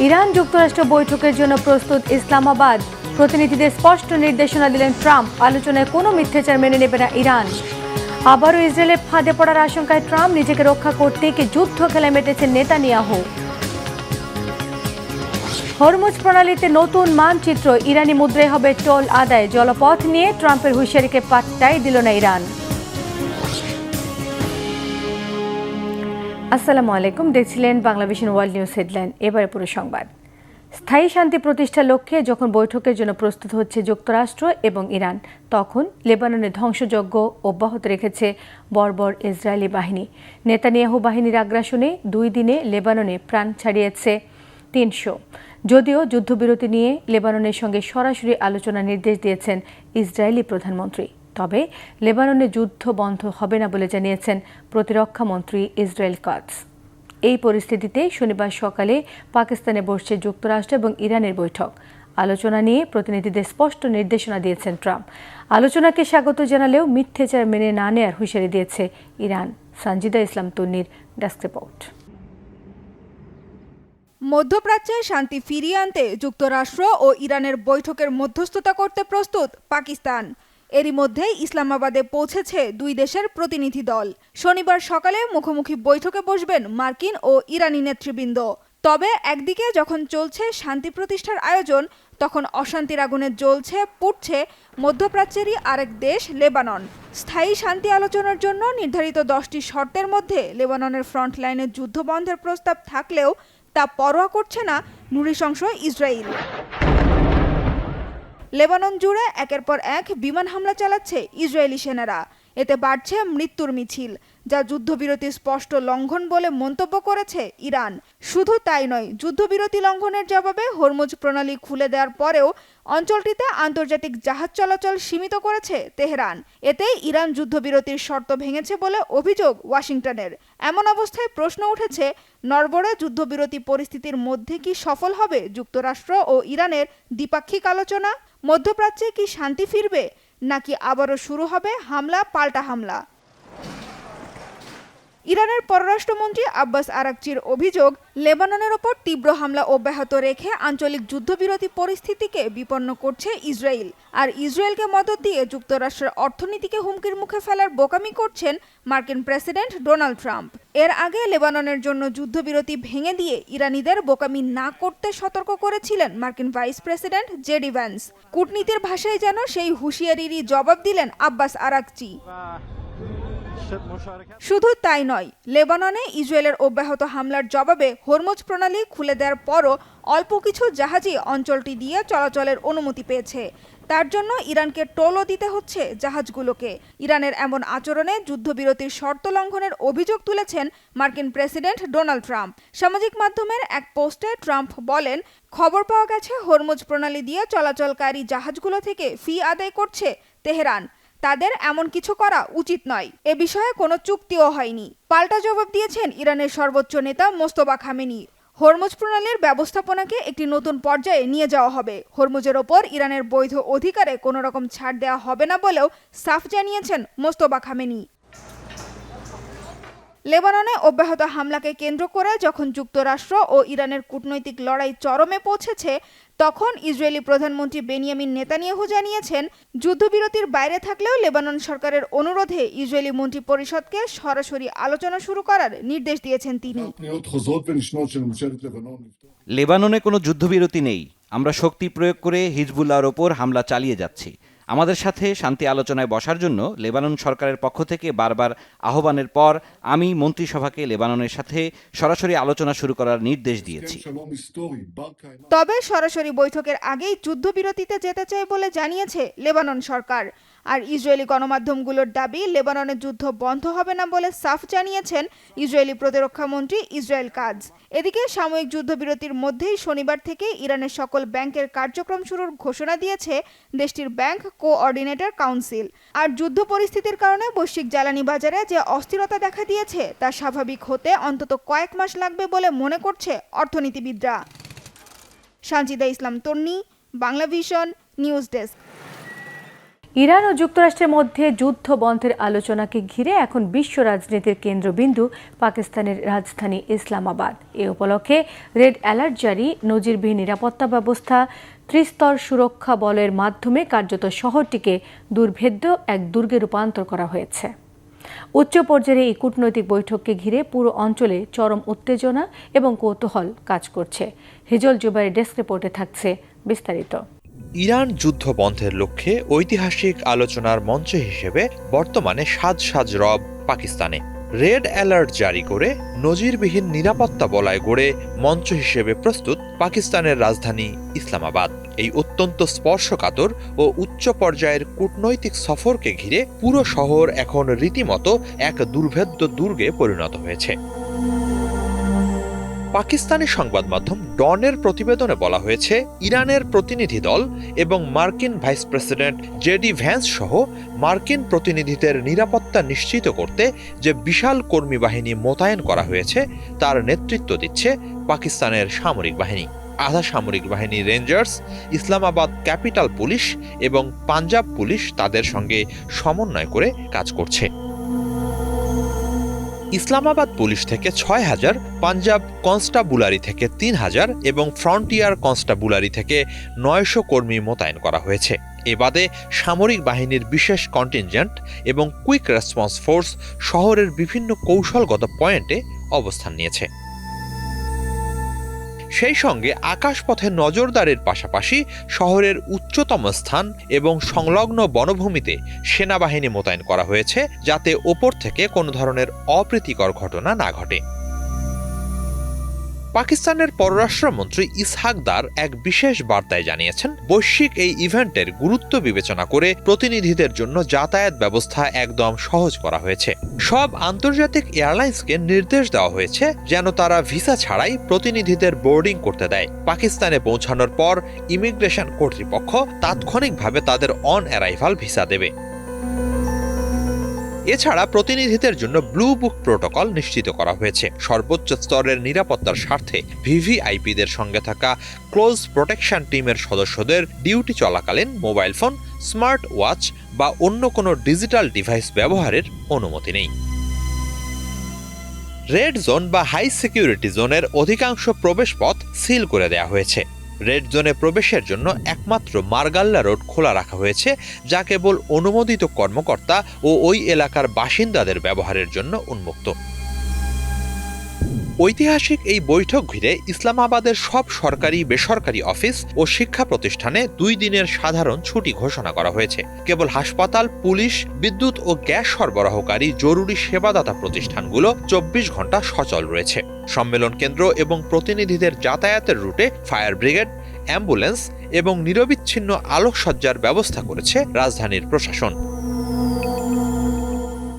Iran যুক্তরাষ্ট্র বৈঠকের জন্য প্রস্তুত ইসলামাবাদ। প্রতিনিধিদের স্পষ্ট নির্দেশনা দিলেন ট্রাম্প। আলোচনায় কোনো মিথ্যাচার মেনে নেবে না ইরান। আবারও ইসরায়েলের ফাঁদে পড়ার আশঙ্কায় ট্রাম্প। নিজেকে রক্ষা করতে কি যুদ্ধ খেলায় মেতেছেন নেতানিয়াহু। হরমুজ প্রণালীতে নতুন মানচিত্র। ইরানি মুদ্রায় হবে টোল আদায়। জলপথ নিয়ে ট্রাম্পের হুঁশিয়ারিকে পাত্তাই দিল না ইরান। আসসালামু আলাইকুম, দেখছিলেন বাংলাভিশন ওয়ার্ল্ড নিউজ হেডলাইন। এবারে পুরো সংবাদ। স্থায়ী শান্তি প্রতিষ্ঠার লক্ষ্যে যখন বৈঠকের জন্য প্রস্তুত হচ্ছে যুক্তরাষ্ট্র এবং ইরান, তখন লেবাননে ধ্বংসযজ্ঞ অব্যাহত রেখেছে বর্বর ইসরায়েলি বাহিনী। নেতানিয়াহু বাহিনীর আগ্রাসনে 2 দিনে লেবাননে প্রাণ ছাড়িয়েছে 300। যদিও যুদ্ধবিরতি নিয়ে লেবাননের সঙ্গে সরাসরি আলোচনার নির্দেশ দিয়েছেন ইসরায়েলি প্রধানমন্ত্রী, তবে লেবাননে যুদ্ধ বন্ধ হবে না বলে জানিয়েছেন প্রতিরক্ষা মন্ত্রী ইসরায়েল কাটজ। এই পরিস্থিতিতে শনিবার সকালে পাকিস্তানে বসছে যুক্তরাষ্ট্র এবং ইরানের বৈঠক। আলোচনা নিয়ে প্রতিনিধিদের স্পষ্ট নির্দেশনা দিয়েছেন ট্রাম্প। আলোচনাকে স্বাগত জানালেও মিথ্যাচার মেনে না নেওয়ার হুঁশিয়ারি দিয়েছে ইরান। সানজিদা ইসলাম তন্নির ডেস্ক রিপোর্ট। মধ্যপ্রাচ্যে শান্তি ফিরিয়ে আনতে যুক্তরাষ্ট্র ও ইরানের বৈঠকের মধ্যস্থতা করতে প্রস্তুত পাকিস্তান। এরই মধ্যে ইসলামাবাদে পৌঁছেছে 2 দেশের প্রতিনিধি দল। শনিবার সকালে মুখোমুখি বৈঠকে বসবেন মার্কিন ও ইরানি নেতৃবৃন্দ। তবে একদিকে যখন চলছে শান্তি প্রতিষ্ঠার আয়োজন, তখন অশান্তির আগুনে জ্বলছে পুড়ছে মধ্যপ্রাচ্যেরই আরেক দেশ লেবানন। স্থায়ী শান্তি আলোচনার জন্য নির্ধারিত 10টি শর্তের মধ্যে লেবাননের ফ্রন্ট লাইনে যুদ্ধ বন্ধের প্রস্তাব থাকলেও তা পরোয়া করছে না নৃশংস ইসরায়েল। লেবানন জুড়ে একের পর এক বিমান হামলা চালাচ্ছে ইসরায়েলি সেনারা। এতে বাড়ছে মৃত্যুর মিছিল, যা যুদ্ধবিরতির স্পষ্ট লঙ্ঘন বলে মন্তব্য করেছে ইরান। শুধু তাই নয়, যুদ্ধবিরতি লঙ্ঘনের জবাবে হরমুজ প্রণালী খুলে দেওয়ার পরেও অঞ্চলটিতে আন্তর্জাতিক জাহাজ চলাচল সীমিত করেছে তেহরান। এতে ইরান যুদ্ধবিরতির শর্ত ভেঙেছে বলে অভিযোগ ওয়াশিংটনের। এমন অবস্থায় প্রশ্ন উঠেছে, নড়বড়ে যুদ্ধবিরতি পরিস্থিতির মধ্যে কি সফল হবে যুক্তরাষ্ট্র ও ইরানের দ্বিপাক্ষিক আলোচনা? মধ্যপ্রাচ্যে কি শান্তি ফিরবে, নাকি আবারও শুরু হবে হামলা পাল্টা হামলা? ইরানের পররাষ্ট্রমন্ত্রী আব্বাস আরাকচির অভিযোগ, লেবাননের ওপর তীব্র হামলা অব্যাহত রেখে আঞ্চলিক যুদ্ধবিরতি পরিস্থিতিকে বিপন্ন করছে ইসরায়েল। আর ইসরায়েলকে মদদ দিয়ে যুক্তরাষ্ট্রের অর্থনীতিকে হুমকির মুখে ফেলার বোকামি করছেন মার্কিন প্রেসিডেন্ট ডোনাল্ড ট্রাম্প। এর আগে লেবাননের জন্য যুদ্ধবিরতি ভেঙে দিয়ে ইরানিদের বোকামি না করতে সতর্ক করেছিলেন মার্কিন ভাইস প্রেসিডেন্ট জেডি ভ্যান্স। কূটনীতির ভাষায় যেন সেই হুঁশিয়ারিরই জবাব দিলেন আব্বাস আরাকচি। শুধু তাই নয়, লেবাননে ইসরায়েলের অব্যাহত হামলার জবাবে হরমুজ প্রণালী খুলে দেওয়ার পরও অল্প কিছু জাহাজই অঞ্চলটি দিয়ে চলাচলের অনুমতি পেয়েছে। তার জন্য ইরানকে টোলও দিতে হচ্ছে জাহাজগুলোকে। ইরানের এমন আচরণে যুদ্ধবিরতির শর্ত লঙ্ঘনের অভিযোগ তুলেছেন মার্কিন প্রেসিডেন্ট ডোনাল্ড ট্রাম্প। সামাজিক মাধ্যমের এক পোস্টে ট্রাম্প বলেন, খবর পাওয়া গেছে হরমুজ প্রণালী দিয়ে চলাচলকারী জাহাজগুলো থেকে ফি আদায় করছে তেহরান। তাদের এমন কিছু করা উচিত নয়। এ বিষয়ে কোনো চুক্তিও হয়নি। পাল্টা জবাব দিয়েছেন ইরানের সর্বোচ্চ নেতা মোস্তফা খামেনি। হরমুজ প্রণালীর ব্যবস্থাপনাকে একটি নতুন পর্যায়ে নিয়ে যাওয়া হবে। হরমুজের ওপর ইরানের বৈধ অধিকারে কোনো রকম ছাড় দেওয়া হবে না বলেও সাফ জানিয়েছেন মোস্তফা খামেনি। লেবাননে অব্যাহত হামলাকে কেন্দ্র করে যখন যুক্তরাষ্ট্র ও ইরানের কূটনৈতিক লড়াই চরমে পৌঁছেছে, তখন ইসরায়েলি প্রধানমন্ত্রী বেনিয়ামিন নেতানিয়াহু জানিয়েছেন, যুদ্ধবিরতির বাইরে থাকলেও লেবানন সরকারের অনুরোধে ইসরায়েলি মন্ত্রী পরিষদকে সরাসরি আলোচনা শুরু করার নির্দেশ দিয়েছেন তিনি। লেবাননে কোনো যুদ্ধবিরতি নেই। আমরা শক্তি প্রয়োগ করে হিজবুল্লাহর ওপর হামলা চালিয়ে যাচ্ছি। আমাদের সাথে শান্তি আলোচনায় বসার জন্য লেবানন সরকারের পক্ষ থেকে বারবার আহ্বানের পর আমি মন্ত্রিসভাকে লেবাননের সাথে সরাসরি আলোচনা শুরু করার নির্দেশ দিয়েছি। তবে সরাসরি বৈঠকের আগেই যুদ্ধবিরতিতে যেতে চায় বলে জানিয়েছে লেবানন সরকার। আর ইসরায়েলি গণমাধ্যমগুলোর দাবি, লেবাননের যুদ্ধ বন্ধ হবে না বলে সাফ জানিয়েছেন ইসরায়েলি প্রতিরক্ষা মন্ত্রী ইসরায়েল কাটজ। এদিকে সাময়িক যুদ্ধবিরতির মধ্যেই শনিবার থেকে ইরানের সকল ব্যাংকের কার্যক্রম শুরুর ঘোষণা দিয়েছে দেশটির ব্যাংক কোঅর্ডিনেটর কাউন্সিল। আর যুদ্ধ পরিস্থিতির কারণে বৈশ্বিক জ্বালানি বাজারে যে অস্থিরতা দেখা দিয়েছে, তা স্বাভাবিক হতে অন্তত কয়েক মাস লাগবে বলে মনে করছে অর্থনীতিবিদরা। সানজিদা ইসলাম তন্নি, বাংলাভিশন নিউজ ডেস্ক। ইরান ও যুক্তরাষ্ট্রের মধ্যে যুদ্ধ বন্ধের আলোচনাকে ঘিরে এখন বিশ্ব রাজনীতির কেন্দ্রবিন্দু পাকিস্তানের রাজধানী ইসলামাবাদ। এ উপলক্ষে রেড অ্যালার্ট জারি, নজিরবিহীন নিরাপত্তা ব্যবস্থা, ত্রিস্তর সুরক্ষা বলের মাধ্যমে কার্যত শহরটিকে দুর্ভেদ্য এক দুর্গে রূপান্তর করা হয়েছে। উচ্চ পর্যায়ের এই কূটনৈতিক বৈঠককে ঘিরে পুরো অঞ্চলে চরম উত্তেজনা এবং কৌতূহল কাজ করছে। হিজল জুবাইরের ডেস্ক রিপোর্টে থাকছে বিস্তারিত। ইরান যুদ্ধ বন্ধের লক্ষ্যে ঐতিহাসিক আলোচনার মঞ্চ হিসেবে বর্তমানে সাজ রব পাকিস্তানে। রেড অ্যালার্ট জারি করে নজিরবিহীন নিরাপত্তা বলয় গড়ে মঞ্চ হিসেবে প্রস্তুত পাকিস্তানের রাজধানী ইসলামাবাদ। এই অত্যন্ত স্পর্শকাতর ও উচ্চ পর্যায়ের কূটনৈতিক সফরকে ঘিরে পুরো শহর এখন রীতিমতো এক দুর্ভেদ্য দুর্গে পরিণত হয়েছে। পাকিস্তানি সংবাদ মাধ্যম ডনের প্রতিবেদনে বলা হয়েছে, ইরানের প্রতিনিধি দল এবং মার্কিন ভাইস প্রেসিডেন্ট জেডি ভ্যান্স সহ মার্কিন প্রতিনিধিদের নিরাপত্তা নিশ্চিত করতে যে বিশাল কর্মী বাহিনী মোতায়েন করা হয়েছে তার নেতৃত্ব দিচ্ছে পাকিস্তানের সামরিক বাহিনী। আধা সামরিক বাহিনী রেঞ্জার্স, ইসলামাবাদ ক্যাপিটাল পুলিশ এবং পাঞ্জাব পুলিশ তাদের সঙ্গে সমন্বয় করে কাজ করছে। ইসলামাবাদ পুলিশ থেকে ৬,০০০, পাঞ্জাব কনস্টাবুলারি থেকে ৩,০০০ এবং ফ্রন্টিয়ার কনস্টাবুলারি থেকে ৯০০ কর্মী মোতায়েন করা হয়েছে। এ বাদে সামরিক বাহিনীর বিশেষ কন্টিনজেন্ট এবং কুইক রেসপন্স ফোর্স শহরের বিভিন্ন কৌশলগত পয়েন্টে অবস্থান নিয়েছে। সেই সঙ্গে আকাশপথে নজরদারির পাশাপাশি শহরের উচ্চতম স্থান এবং সংলগ্ন বনভূমিতে সেনাবাহিনী মোতায়েন করা হয়েছে, যাতে ওপর থেকে কোনো ধরনের অপ্রীতিকর ঘটনা না ঘটে। পাকিস্তানের পররাষ্ট্রমন্ত্রী ইসহাক দার এক বিশেষ বার্তায় জানিয়েছেন, বৈশ্বিক এই ইভেন্টের গুরুত্ব বিবেচনা করে প্রতিনিধিদের জন্য যাতায়াত ব্যবস্থা একদম সহজ করা হয়েছে। সব আন্তর্জাতিক এয়ারলাইন্সকে নির্দেশ দেওয়া হয়েছে যেন তারা ভিসা ছাড়াই প্রতিনিধিদের বোর্ডিং করতে দেয়। পাকিস্তানে পৌঁছানোর পর ইমিগ্রেশন কর্তৃপক্ষ তাৎক্ষণিকভাবে তাদের অন অ্যারাইভাল ভিসা দেবে। এছাড়া প্রতিনিধিদের জন্য ব্লু বুক প্রোটোকল নিশ্চিত করা হয়েছে। সর্বোচ্চ স্তরের নিরাপত্তার স্বার্থে ভিভিআইপিদের সঙ্গে থাকা ক্লোজ প্রোটেকশন টিমের সদস্যদের ডিউটি চলাকালীন মোবাইল ফোন, স্মার্ট ওয়াচ বা অন্য কোনো ডিজিটাল ডিভাইস ব্যবহারের অনুমতি নেই। রেড জোন বা হাই সিকিউরিটি জোনের অধিকাংশ প্রবেশপথ সিল করে দেওয়া হয়েছে। রেড জোনে প্রবেশের জন্য একমাত্র মার্গাল্লা রোড খোলা রাখা হয়েছে, যা কেবল অনুমোদিত কর্মকর্তা ও ওই এলাকার বাসিন্দাদের ব্যবহারের জন্য উন্মুক্ত। ঐতিহাসিক এই বৈঠক ঘিরে ইসলামাবাদের সব সরকারি বেসরকারি অফিস ও শিক্ষা প্রতিষ্ঠানে 2 দিনের সাধারণ ছুটি ঘোষণা করা হয়েছে। কেবল হাসপাতাল, পুলিশ, বিদ্যুৎ ও গ্যাস সরবরাহকারী জরুরি সেবাদাতা প্রতিষ্ঠানগুলো 24 ঘন্টা সচল রয়েছে। সম্মেলন কেন্দ্র এবং প্রতিনিধিদের যাতায়াতের রুটে ফায়ার ব্রিগেড, অ্যাম্বুলেন্স এবং নিরবিচ্ছিন্ন আলোকসজ্জার ব্যবস্থা করেছে রাজধানীর প্রশাসন।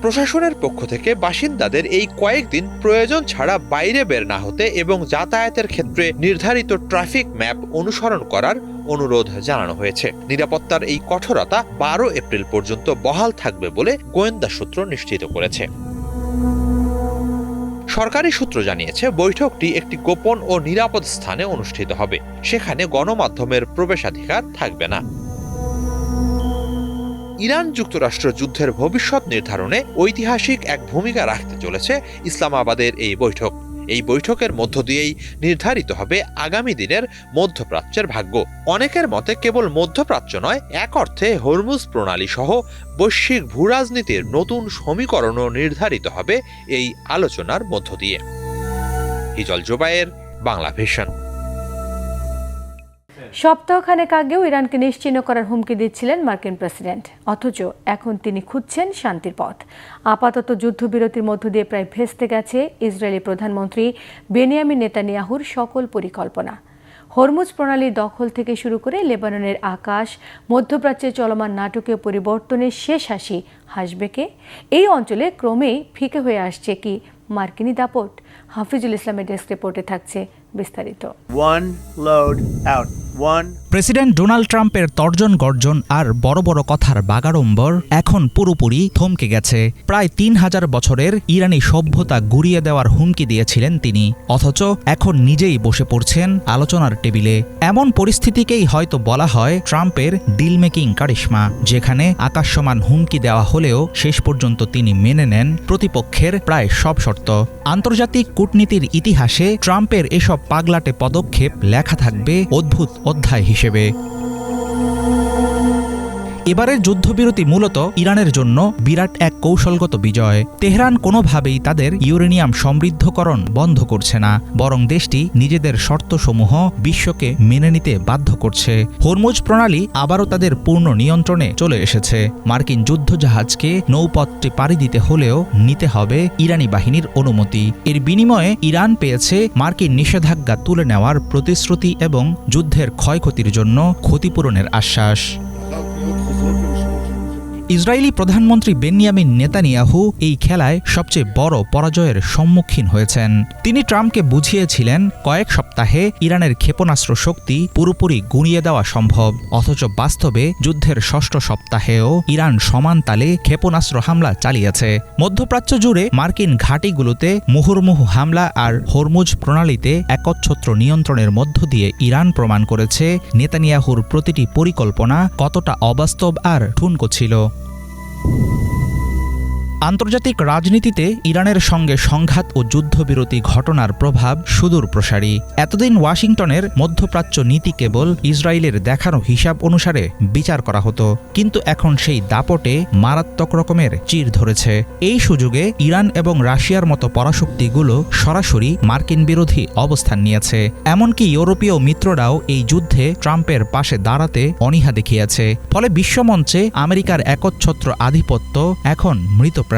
প্রশাসনের পক্ষ থেকে বাসিন্দাদের এই কয়েকদিন প্রয়োজন ছাড়া বাইরে বের না হতে এবং যাতায়াতের ক্ষেত্রে নির্ধারিত ট্রাফিক ম্যাপ অনুসরণ করার অনুরোধ জানানো হয়েছে। নিরাপত্তার এই কঠোরতা 12 এপ্রিল পর্যন্ত বহাল থাকবে বলে গোয়েন্দা সূত্র নিশ্চিত করেছে। সরকারি সূত্র জানিয়েছে, বৈঠকটি একটি গোপন ও নিরাপদ স্থানে অনুষ্ঠিত হবে। সেখানে গণমাধ্যমের প্রবেশাধিকার থাকবে না। ইরান যুক্তরাষ্ট্র যুদ্ধের ভবিষ্যৎ নির্ধারণে ঐতিহাসিক এক ভূমিকা রাখতে চলেছে ইসলামাবাদের এই বৈঠক। এই বৈঠকের মধ্য দিয়েই নির্ধারিত হবে আগামী দিনের মধ্যপ্রাচ্যের ভাগ্য। অনেকের মতে কেবল মধ্যপ্রাচ্য নয়, এক অর্থে হরমুজ প্রণালী সহ বৈশ্বিক ভূরাজনীতির নতুন সমীকরণও নির্ধারিত হবে এই আলোচনার মধ্য দিয়ে। হিজল জুবাইর, বাংলা ভিশন। সপ্তাহখানেক আগেও ইরানকে নিশ্চিহ্ন করার হুমকি দিচ্ছিলেন মার্কিন প্রেসিডেন্ট, অথচ এখন তিনি খুঁজছেন শান্তির পথ। আপাতত যুদ্ধবিরতির মধ্য দিয়ে প্রায় ভেস্তে গেছে ইসরায়েলি প্রধানমন্ত্রী বেনিয়ামিন নেতানিয়াহুর সকল পরিকল্পনা। হরমুজ প্রণালীর দখল থেকে শুরু করে লেবাননের আকাশ, মধ্যপ্রাচ্যে চলমান নাটকীয় পরিবর্তনের শেষ হাসি হাসবে কে? এই অঞ্চলে ক্রমেই ফিকে হয়ে আসছে কি মার্কিনী দাপট? হাফিজুল ইসলামের ডেস্ক রিপোর্টে থাকছে বিস্তারিত। One load out. President Donald ট্রাম্পের তর্জন গর্জন আর বড় বড় কথার বাগাড়ম্বর এখন পুরোপুরি থমকে গেছে। প্রায় ৩,০০০ বছরের ইরানি সভ্যতা গুড়িয়ে দেওয়ার হুমকি দিয়েছিলেন তিনি, অথচ এখন নিজেই বসে পড়ছেন আলোচনার টেবিলে। এমন পরিস্থিতিকেই হয়তো বলা হয় ট্রাম্পের ডিল মেকিং কারিশমা, যেখানে আকাশসমান হুমকি দেওয়া হলেও শেষ পর্যন্ত তিনি মেনে নেন প্রতিপক্ষের প্রায় সব শর্ত। আন্তর্জাতিক কূটনীতির ইতিহাসে ট্রাম্পের এসব পাগলাটে পদক্ষেপ লেখা থাকবে অদ্ভুত অধ্যায় হিসেবে। এবারের যুদ্ধবিরতি মূলত ইরানের জন্য বিরাট এক কৌশলগত বিজয়। তেহরান কোনোভাবেই তাদের ইউরেনিয়াম সমৃদ্ধকরণ বন্ধ করছে না, বরং দেশটি নিজেদের শর্তসমূহ বিশ্বকে মেনে নিতে বাধ্য করছে। হরমুজ প্রণালী আবারও তাদের পূর্ণ নিয়ন্ত্রণে চলে এসেছে। মার্কিন যুদ্ধজাহাজকে নৌপথটি পাড়ি দিতে হলেও নিতে হবে ইরানি বাহিনীর অনুমতি। এর বিনিময়ে ইরান পেয়েছে মার্কিন নিষেধাজ্ঞা তুলে নেওয়ার প্রতিশ্রুতি এবং যুদ্ধের ক্ষয়ক্ষতির জন্য ক্ষতিপূরণের আশ্বাস। ইসরায়েলি প্রধানমন্ত্রী বেনিয়ামিন নেতানিয়াহু এই খেলায় সবচেয়ে বড় পরাজয়ের সম্মুখীন হয়েছেন। তিনি ট্রাম্পকে বুঝিয়েছিলেন কয়েক সপ্তাহে ইরানের ক্ষেপণাস্ত্র শক্তি পুরোপুরি গুঁড়িয়ে দেওয়া সম্ভব, অথচ বাস্তবে যুদ্ধের ষষ্ঠ সপ্তাহেও ইরান সমান তালে ক্ষেপণাস্ত্র হামলা চালিয়েছে। মধ্যপ্রাচ্য জুড়ে মার্কিন ঘাঁটিগুলোতে মুহুর্মুহু হামলা আর হরমুজ প্রণালীতে একচ্ছত্র নিয়ন্ত্রণের মধ্য দিয়ে ইরান প্রমাণ করেছে নেতানিয়াহুর প্রতিটি পরিকল্পনা কতটা অবাস্তব আর ঠুনকো ছিল। আন্তর্জাতিক রাজনীতিতে ইরানের সঙ্গে সংঘাত ও যুদ্ধবিরতি ঘটনার প্রভাব সুদূর প্রসারী। এতদিন ওয়াশিংটনের মধ্যপ্রাচ্য নীতি কেবল ইসরায়েলের দেখানো হিসাব অনুসারে বিচার করা হতো, কিন্তু এখন সেই দাপটে মারাত্মক রকমের চির ধরেছে। এই সুযোগে ইরান এবং রাশিয়ার মতো পরাশক্তিগুলো সরাসরি মার্কিন বিরোধী অবস্থান নিয়েছে। এমনকি ইউরোপীয় মিত্ররাও এই যুদ্ধে ট্রাম্পের পাশে দাঁড়াতে অনীহা দেখিয়েছে। ফলে বিশ্বমঞ্চে আমেরিকার একচ্ছত্র আধিপত্য এখন মৃতপ্রায়।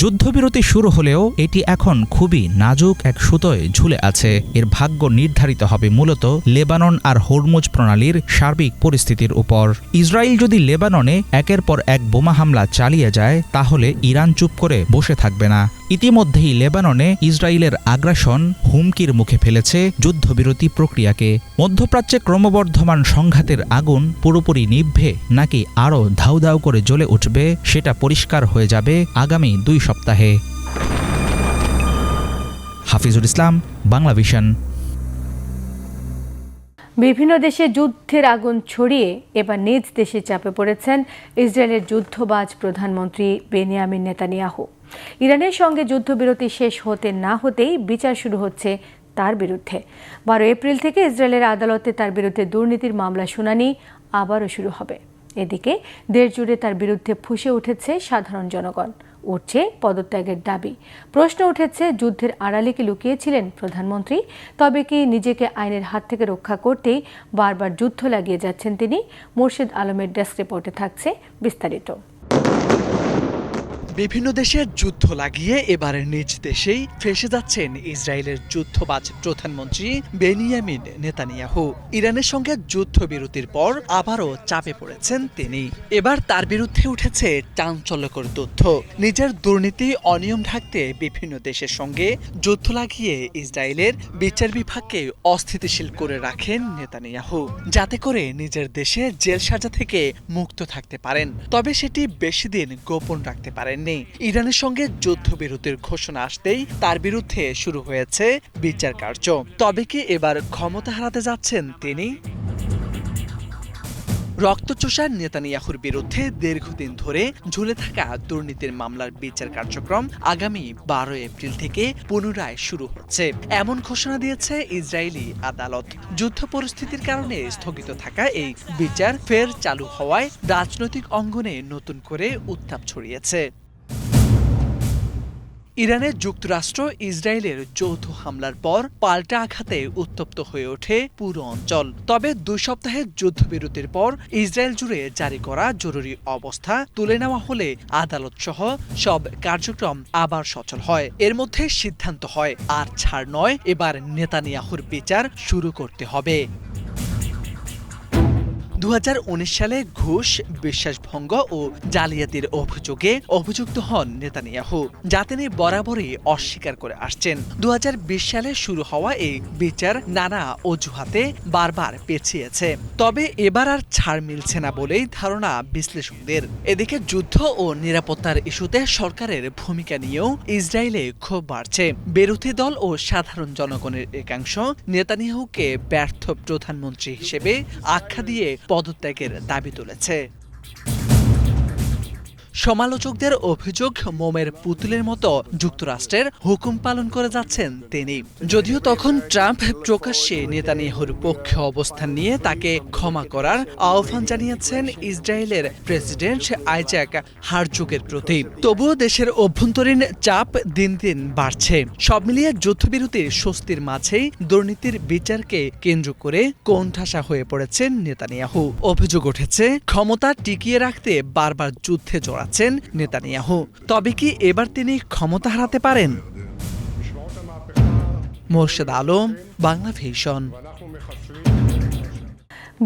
যুদ্ধবিরতি শুরু হলেও এটি এখন খুবই নাজুক এক সুতোয় ঝুলে আছে। এর ভাগ্য নির্ধারিত হবে মূলত লেবানন আর হরমুজ প্রণালীর সার্বিক পরিস্থিতির উপর। ইসরায়েল যদি লেবাননে একের পর এক বোমা হামলা চালিয়ে যায়, তাহলে ইরান চুপ করে বসে থাকবে না। ইতিমধ্যেই লেবাননে ইসরায়েলের আগ্রাসন হুমকির মুখে ফেলেছে যুদ্ধবিরতি প্রক্রিয়াকে। মধ্যপ্রাচ্যে ক্রমবর্ধমান সংঘাতের আগুন পুরোপুরি নিভবে নাকি আরও ধাউ ধাউ করে জ্বলে উঠবে, সেটা পরিষ্কার হয়ে যাবে আগামী 2 সপ্তাহে। হাফিজুল ইসলাম, বাংলাভিশন। বিভিন্ন দেশে যুদ্ধের আগুন ছড়িয়ে এবার নিজ দেশে চাপে পড়েছেন ইসরায়েলের যুদ্ধবাজ প্রধানমন্ত্রী বেনিয়ামিন নেতানিয়াহু। ইরানের সঙ্গে যুদ্ধবিরতি শেষ হতে না হতেই বিচার শুরু হচ্ছে তার বিরুদ্ধে। 12 এপ্রিল থেকে ইসরায়েলের আদালতে তার বিরুদ্ধে দুর্নীতির মামলা শুনানি আবারও শুরু হবে। এদিকে দেশ জুড়ে তার বিরুদ্ধে ফুঁসে উঠেছে সাধারণ জনগণ, উঠছে পদত্যাগের দাবি। প্রশ্ন উঠেছে, যুদ্ধের আড়ালে কি লুকিয়েছিলেন প্রধানমন্ত্রী? তবে কি নিজেকে আইনের হাত থেকে রক্ষা করতেই বারবার যুদ্ধ লাগিয়ে যাচ্ছেন তিনি? মুর্শিদ আলমের ডেস্ক রিপোর্টে থাকছে বিস্তারিত। বিভিন্ন দেশের যুদ্ধ লাগিয়ে এবারে নিজ দেশেই ফেঁসে যাচ্ছেন ইসরায়েলের যুদ্ধবাজ প্রধানমন্ত্রী বেনিয়ামিন নেতানিয়াহু। ইরানের সঙ্গে যুদ্ধবিরতির পর আবারও চাপে পড়েছেন তিনি। এবার তার বিরুদ্ধে উঠেছে চাঞ্চল্যকর তথ্য। নিজের দুর্নীতি অনিয়ম ঢাকতে বিভিন্ন দেশের সঙ্গে যুদ্ধ লাগিয়ে ইসরায়েলের বিচার বিভাগকে অস্থিতিশীল করে রাখেন নেতানিয়াহু, যাতে করে নিজের দেশে জেল সাজা থেকে মুক্ত থাকতে পারেন। তবে সেটি বেশি দিন গোপন রাখতে পারেন। ইরানের সঙ্গে যুদ্ধবিরতির ঘোষণা আসতেই তার বিরুদ্ধে শুরু হয়েছে বিচার কার্য। তবে কি এবার ক্ষমতা হারাতে যাচ্ছেন তিনি? রক্তচোষার নেতানিয়াহুর বিরুদ্ধে দীর্ঘদিন ধরে ঝুলে থাকা দুর্নীতির মামলার বিচার কার্যক্রম আগামী 12 এপ্রিল থেকে পুনরায় শুরু হচ্ছে, এমন ঘোষণা দিয়েছে ইসরায়েলি আদালত। যুদ্ধ পরিস্থিতির কারণে স্থগিত থাকা এই বিচার ফের চালু হওয়ায় রাজনৈতিক অঙ্গনে নতুন করে উত্তাপ ছড়িয়েছে। ইরানে যুক্তরাষ্ট্র ইসরায়েলের যৌথ হামলার পর পাল্টা আঘাতে উত্তপ্ত হয়ে ওঠে পুরো অঞ্চল। তবে 2 সপ্তাহের যুদ্ধবিরতির পর ইসরায়েল জুড়ে জারি করা জরুরি অবস্থা তুলে নেওয়া হলে আদালত সহ সব কার্যক্রম আবার সচল হয়। এর মধ্যে সিদ্ধান্ত হয়, আর ছাড় নয়, এবার নেতানিয়াহুর বিচার শুরু করতে হবে। 2019 সালে ঘুষ, বিশ্বাসভঙ্গ ও জালিয়াতির অভিযোগে অভিযুক্ত হন নেতানিয়াহু, যা তিনি বরাবরই অস্বীকার করে আসছেন। 2020 সালে শুরু হওয়া এই বিচার নানা অজুহাতে বারবার পেছিয়েছে। তবে এবার আর ছাড় মিলছে না বলেই ধারণা বিশ্লেষকদের। এদিকে যুদ্ধ ও নিরাপত্তার ইস্যুতে সরকারের ভূমিকা নিয়েও ইসরায়েলে ক্ষোভ বাড়ছে। বিরোধী দল ও সাধারণ জনগণের একাংশ নেতানিয়াহুকে ব্যর্থ প্রধানমন্ত্রী হিসেবে আখ্যা দিয়ে পদত্যাগের দাবি তুলেছে। সমালোচকদের অভিযোগ, মোমের পুতুলের মতো যুক্তরাষ্ট্রের হুকুম পালন করে যাচ্ছেন তিনি। যদিও তখন ট্রাম্প প্রকাশ্যে নেতানিয়াহুর পক্ষে অবস্থান নিয়ে তাকে ক্ষমা করার আহ্বান জানিয়েছেন ইসরায়েলের প্রেসিডেন্ট আইজাক হারজোগের প্রতি। তবুও দেশের অভ্যন্তরীণ চাপ দিন দিন বাড়ছে। সব মিলিয়ে যুদ্ধবিরতির স্বস্তির মাঝেই দুর্নীতির বিচারকে কেন্দ্র করে কোণঠাসা হয়ে পড়েছেন নেতানিয়াহু। অভিযোগ উঠেছে, ক্ষমতা টিকিয়ে রাখতে বারবার যুদ্ধে জড়াচ্ছেন নেতানিয়াহু। তবে কি এবার তিনি ক্ষমতা হারাতে পারেন? মোর্শেদ আলম, বাংলা ভিশন।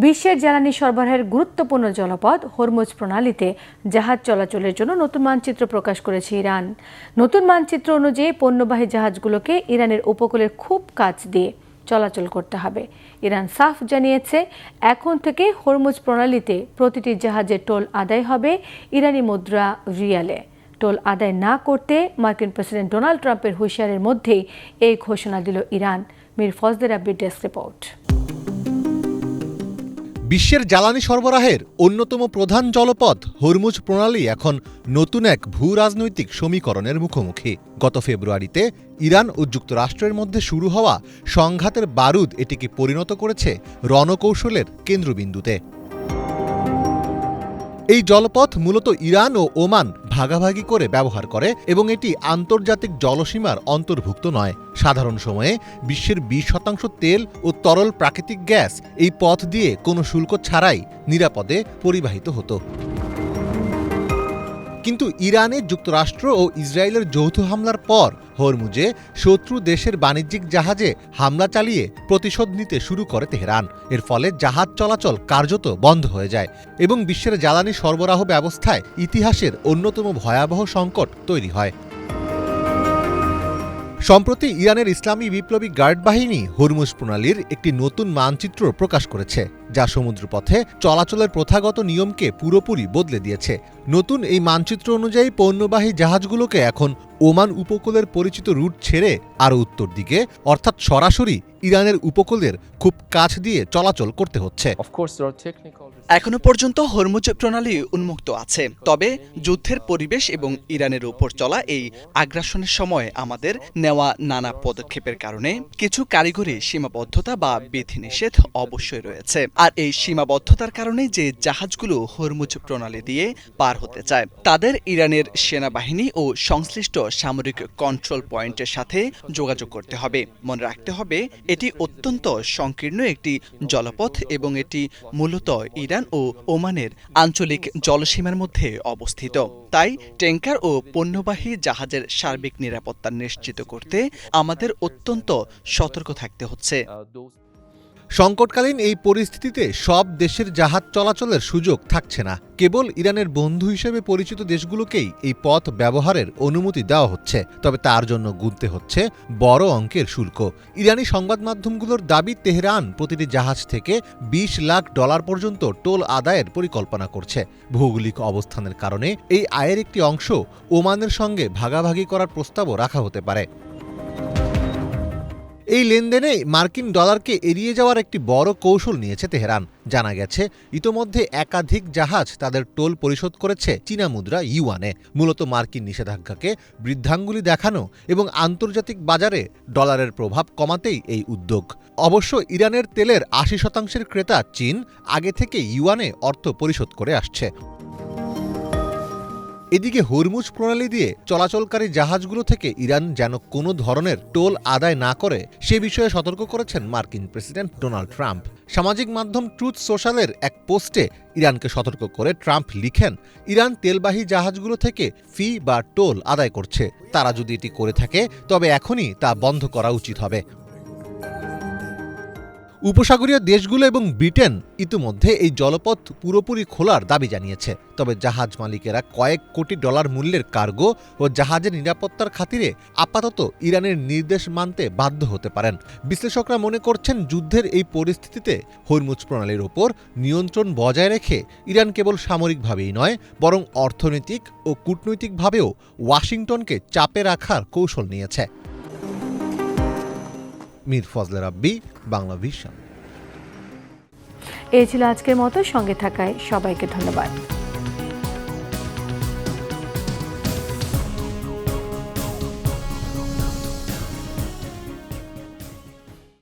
বিশ্বের জ্বালানি সরবরাহের গুরুত্বপূর্ণ জলপথ হরমুজ প্রণালীতে জাহাজ চলাচলের জন্য নতুন মানচিত্র প্রকাশ করেছে ইরান। নতুন মানচিত্র অনুযায়ী পণ্যবাহী জাহাজগুলোকে ইরানের উপকূলের খুব কাছ দিয়ে চলাচল করতে হবে। ইরান সাফ জানিয়েছে, এখন থেকে হরমুজ প্রণালীতে প্রতিটি জাহাজের টোল আদায় হবে ইরানি মুদ্রা রিয়ালে। টোল আদায় না করতে মার্কিন প্রেসিডেন্ট ডোনাল্ড ট্রাম্পের হুঁশিয়ারির মধ্যেই এই ঘোষণা দিল ইরান। মীর ফজলে রাব্বির ডেস্ক রিপোর্ট। বিশ্বের জ্বালানি সরবরাহের অন্যতম প্রধান জলপথ হরমুজ প্রণালী এখন নতুন এক ভূ রাজনৈতিক সমীকরণের মুখোমুখি। গত ফেব্রুয়ারিতে ইরান ও যুক্তরাষ্ট্রের মধ্যে শুরু হওয়া সংঘাতের বারুদ এটিকে পরিণত করেছে রণকৌশলের কেন্দ্রবিন্দুতে। এই জলপথ মূলত ইরান ও ওমান ভাগাভাগি করে ব্যবহার করে এবং এটি আন্তর্জাতিক জলসীমার অন্তর্ভুক্ত নয়। সাধারণ সময়ে বিশ্বের 20% তেল ও তরল প্রাকৃতিক গ্যাস এই পথ দিয়ে কোনো শুল্ক ছাড়াই নিরাপদে পরিবাহিত হতো। কিন্তু ইরানে যুক্তরাষ্ট্র ও ইসরায়েলের যৌথ হামলার পর হরমুজে শত্রু দেশের বাণিজ্যিক জাহাজে হামলা চালিয়ে প্রতিশোধ নিতে শুরু করে তেহরান। এর ফলে জাহাজ চলাচল কার্যত বন্ধ হয়ে যায় এবং বিশ্বের জ্বালানি সরবরাহ ব্যবস্থায় ইতিহাসের অন্যতম ভয়াবহ সংকট তৈরি হয়। সম্প্রতি ইরানের ইসলামী বিপ্লবী গার্ড বাহিনী হরমুজ প্রণালীর একটি নতুন মানচিত্র প্রকাশ করেছে, যা সমুদ্রপথে চলাচলের প্রথাগত নিয়মকে পুরোপুরি বদলে দিয়েছে। নতুন এই মানচিত্র অনুযায়ী পণ্যবাহী জাহাজগুলোকে এখন ওমান উপকূলের পরিচিত রুট ছেড়ে আরও উত্তর দিকে, অর্থাৎ সরাসরি ইরানের উপকূলের খুব কাছ দিয়ে চলাচল করতে হচ্ছে। এখনো পর্যন্ত হরমুজ প্রণালী উন্মুক্ত আছে, তবে যুদ্ধের পরিবেশ এবং ইরানের উপর চলা এই আগ্রাসনের সময় আমাদের নেওয়া নানা পদক্ষেপের কারণে কিছু কারিগরি সীমাবদ্ধতা বা বিধিনিষেধ অবশ্যই রয়েছে। আর এই সীমাবদ্ধতার কারণে যে জাহাজগুলো হরমুজ প্রণালী দিয়ে পার হতে চায় তাদের ইরানের সেনাবাহিনী ও সংশ্লিষ্ট সামরিক কন্ট্রোল পয়েন্টের সাথে যোগাযোগ করতে হবে। মনে রাখতে হবে, এটি অত্যন্ত সংকীর্ণ একটি জলপথ এবং এটি মূলত ইরান ও ওমানের আঞ্চলিক জলসীমার মধ্যে অবস্থিত। তাই ট্যাঙ্কার ও পণ্যবাহী জাহাজের সার্বিক নিরাপত্তা নিশ্চিত করতে আমাদের অত্যন্ত সতর্ক থাকতে হচ্ছে। সংকটকালীন এই পরিস্থিতিতে সব দেশের জাহাজ চলাচলের সুযোগ থাকছে না। কেবল ইরানের বন্ধু হিসেবে পরিচিত দেশগুলোকেই এই পথ ব্যবহারের অনুমতি দেওয়া হচ্ছে, তবে তার জন্য গুনতে হচ্ছে বড় অঙ্কের শুল্ক। ইরানি সংবাদ মাধ্যমগুলোর দাবি, তেহরান প্রতিটি জাহাজ থেকে $20 লাখ পর্যন্ত টোল আদায়ের পরিকল্পনা করছে। ভৌগোলিক অবস্থানের কারণে এই আয়ের একটি অংশ ওমানের সঙ্গে ভাগাভাগি করার প্রস্তাবও রাখা হতে পারে। এই লেনদেনে মার্কিন ডলারকে এড়িয়ে যাওয়ার একটি বড় কৌশল নিয়েছে তেহরান। জানা গেছে, ইতোমধ্যে একাধিক জাহাজ তাদের টোল পরিশোধ করেছে চীনা মুদ্রা ইউয়ানে। মূলত মার্কিন নিষেধাজ্ঞাকে বৃদ্ধাঙ্গুলি দেখানো এবং আন্তর্জাতিক বাজারে ডলারের প্রভাব কমাতেই এই উদ্যোগ। অবশ্য ইরানের তেলের 80% ক্রেতা চীন আগে থেকে ইউয়ানে অর্থ পরিশোধ করে আসছে। এদিকে হরমুজ প্রণালী দিয়ে চলাচলকারী জাহাজগুলো থেকে ইরান যেন কোনো ধরনের টোল আদায় না করে সে বিষয়ে সতর্ক করেছেন মার্কিন প্রেসিডেন্ট ডোনাল্ড ট্রাম্প। সামাজিক মাধ্যম ট্রুথ সোশ্যালের এক পোস্টে ইরানকে সতর্ক করে ট্রাম্প লিখেন, ইরান তেলবাহী জাহাজগুলো থেকে ফি বা টোল আদায় করছে। তারা যদি এটি করে থাকে তবে এখনই তা বন্ধ করা উচিত হবে। উপসাগরীয় দেশগুলো এবং ব্রিটেন ইতিমধ্যে এই জলপথ পুরোপুরি খোলার দাবি জানিয়েছে। তবে জাহাজ মালিকেরা কয়েক কোটি ডলার মূল্যের কার্গো ও জাহাজের নিরাপত্তার খাতিরে আপাতত ইরানের নির্দেশ মানতে বাধ্য হতে পারেন। বিশ্লেষকরা মনে করছেন, যুদ্ধের এই পরিস্থিতিতে হরমুজ প্রণালীর ওপর নিয়ন্ত্রণ বজায় রেখে ইরান কেবল সামরিকভাবেই নয়, বরং অর্থনৈতিক ও কূটনৈতিকভাবেও ওয়াশিংটনকে চাপে রাখার কৌশল নিয়েছে। মীর ফজলে রাব্বি, বাংলা ভিশন। এই ছিল আজকের মতো, সঙ্গে থাকায় সবাইকে ধন্যবাদ।